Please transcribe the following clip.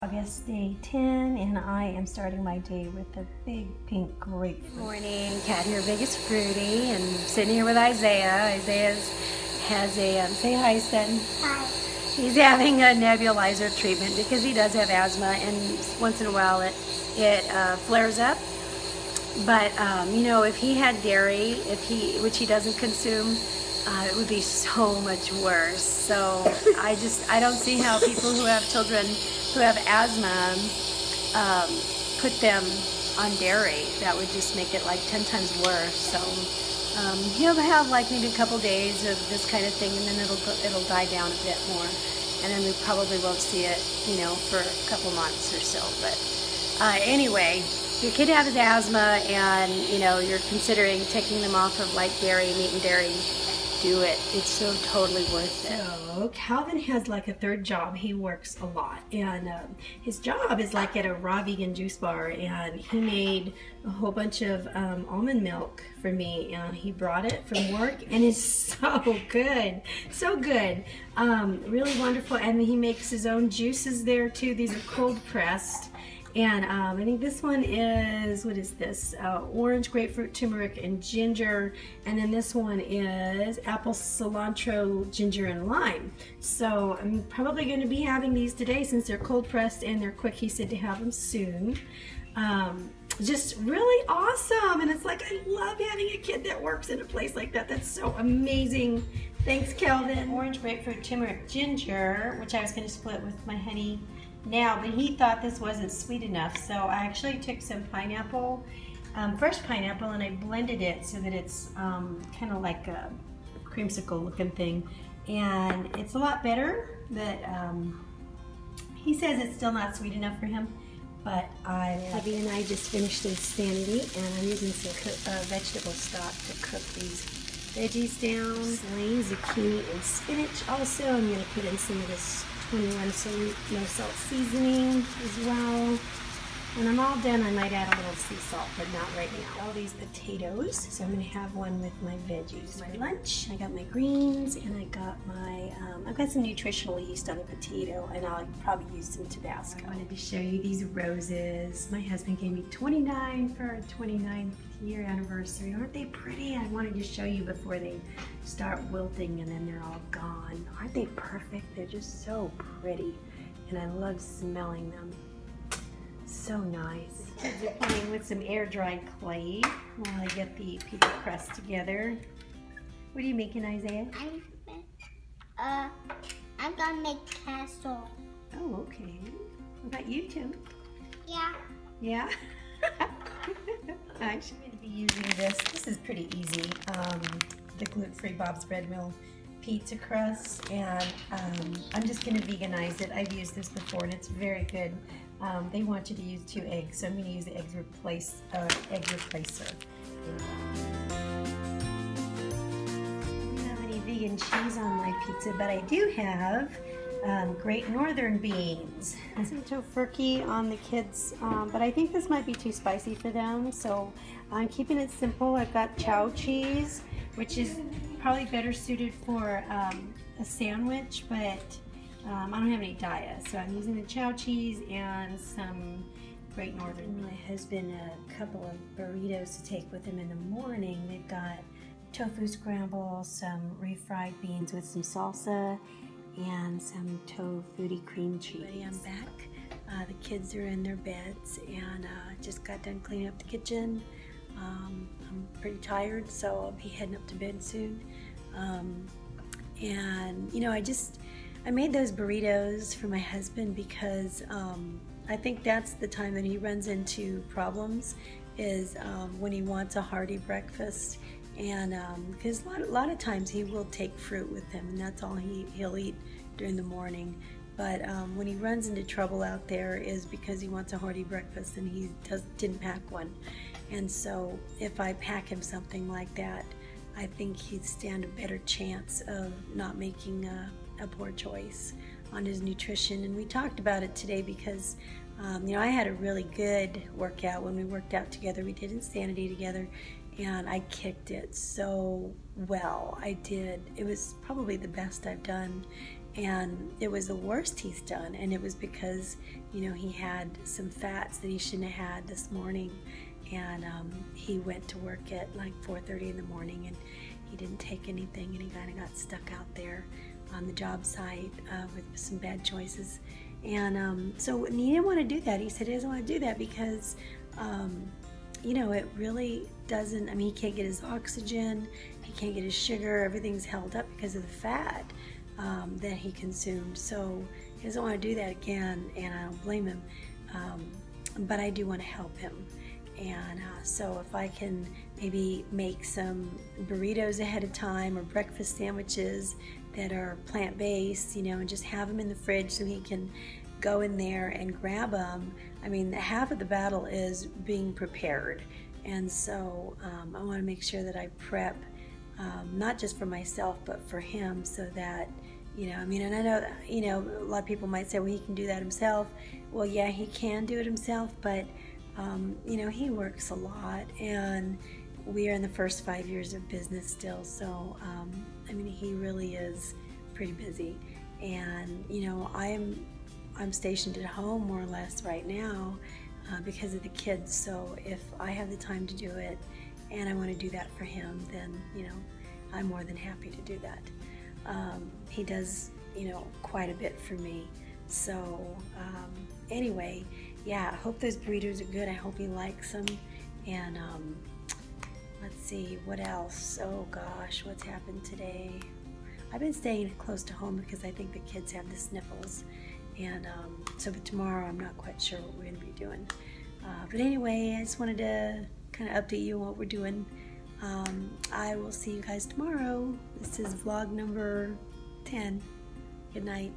August day 10, and I am starting my day with a big pink grapefruit. Good morning, Kat here, Biggest Fruity, and sitting here with Isaiah. Isaiah has a, say hi, son. Hi. He's having a nebulizer treatment because he does have asthma, and once in a while it flares up. But you know, if he had dairy, which he doesn't consume, it would be so much worse. So I don't see how people who have children who have asthma put them on dairy. That would just make it like 10 times worse. So he'll have like maybe a couple days of this kind of thing, and then it'll die down a bit more, and then we probably won't see it, you know, for a couple months or so. But anyway, if your kid has asthma and you know you're considering taking them off of like dairy, meat and dairy, do it. It's so totally worth it. So Calvin has like a third job. He works a lot, and his job is like at a raw vegan juice bar, and he made a whole bunch of almond milk for me, and he brought it from work, and it's so good, so good, really wonderful. And he makes his own juices there too. These are cold pressed. And I think this one is, what is this? Orange, grapefruit, turmeric, and ginger. And then this one is apple, cilantro, ginger, and lime. So I'm probably going to be having these today since they're cold pressed and they're quick. He said to have them soon. Just really awesome. And it's like, I love having a kid that works in a place like that. That's so amazing. Thanks, Calvin. Orange, grapefruit, turmeric, ginger, which I was going to split with my honey now, but he thought this wasn't sweet enough, so I actually took some pineapple, fresh pineapple, and I blended it so that it's kind of like a creamsicle looking thing, and it's a lot better. But he says it's still not sweet enough for him, but hubby and I just finished insanity, and I'm using some vegetable stock to cook these veggies down. Slain, zucchini, and spinach. Also, I'm going to put in some of this 21 salt, no salt seasoning as well. When I'm all done, I might add a little sea salt, but not right now. All these potatoes, so I'm going to have one with my veggies. My lunch, I got my greens, and I got my, I've got some nutritional yeast on the potato, and I'll probably use some Tabasco. I wanted to show you these roses. My husband gave me 29 for our 29th year anniversary. Aren't they pretty? I wanted to show you before they start wilting and then they're all gone. Aren't they perfect? They're just so pretty, and I love smelling them. So nice. Kids are playing with some air dried clay while I get the pizza crust together. What are you making, Isaiah? I'm gonna make castle. Oh, okay. What about you too? Yeah. Yeah? I'm going to be using this. This is pretty easy. The gluten-free Bob's Bread Mill pizza crust, and I'm just going to veganize it. I've used this before and it's very good. They want you to use 2 eggs, so I'm going to use the egg replacer. I don't have any vegan cheese on my pizza, but I do have Great Northern beans. Some tofurkey on the kids, but I think this might be too spicy for them, so I'm keeping it simple. I've got chow cheese, which is probably better suited for a sandwich, but I don't have any diet, so I'm using the chow cheese and some Great Northern. My husband a couple of burritos to take with him in the morning. They've got tofu scramble, some refried beans with some salsa, and some tofu cream cheese. I'm back. The kids are in their beds, and just got done cleaning up the kitchen. I'm pretty tired, so I'll be heading up to bed soon. And you know, I made those burritos for my husband because I think that's the time that he runs into problems, is when he wants a hearty breakfast. And because a lot of times he will take fruit with him, and that's all he'll eat during the morning. But when he runs into trouble out there is because he wants a hearty breakfast and he didn't pack one. And so if I pack him something like that, I think he'd stand a better chance of not making a poor choice on his nutrition. And we talked about it today because you know, I had a really good workout when we worked out together. We did Insanity together, and I kicked it so well. I did. It was probably the best I've done, And it was the worst he's done, and it was because, you know, he had some fats that he shouldn't have had this morning, and he went to work at like 4:30 in the morning, and he didn't take anything, and he kind of got stuck out there on the job site with some bad choices. And so he didn't want to do that. He said he doesn't want to do that because you know, it really doesn't, I mean, he can't get his oxygen, he can't get his sugar, everything's held up because of the fat that he consumed. So he doesn't want to do that again, and I don't blame him, but I do want to help him. And so if I can maybe make some burritos ahead of time or breakfast sandwiches that are plant-based, you know, and just have them in the fridge so he can go in there and grab them. I mean, half of the battle is being prepared. And so I want to make sure that I prep not just for myself but for him, so that, you know, I mean, and I know, you know, a lot of people might say, well, he can do that himself. Well, yeah, he can do it himself, but you know, he works a lot, and we are in the first 5 years of business still. So I mean, he really is pretty busy, and you know, I'm stationed at home more or less right now because of the kids. So if I have the time to do it and I want to do that for him, then, you know, I'm more than happy to do that. He does, you know, quite a bit for me. So anyway, yeah, I hope those burritos are good. I hope he likes them. And let's see, what else? Oh gosh, what's happened today? I've been staying close to home because I think the kids have the sniffles. And so but tomorrow I'm not quite sure what we're going to be doing. But anyway, I just wanted to kind of update you on what we're doing. I will see you guys tomorrow. This is vlog number 10. Good night.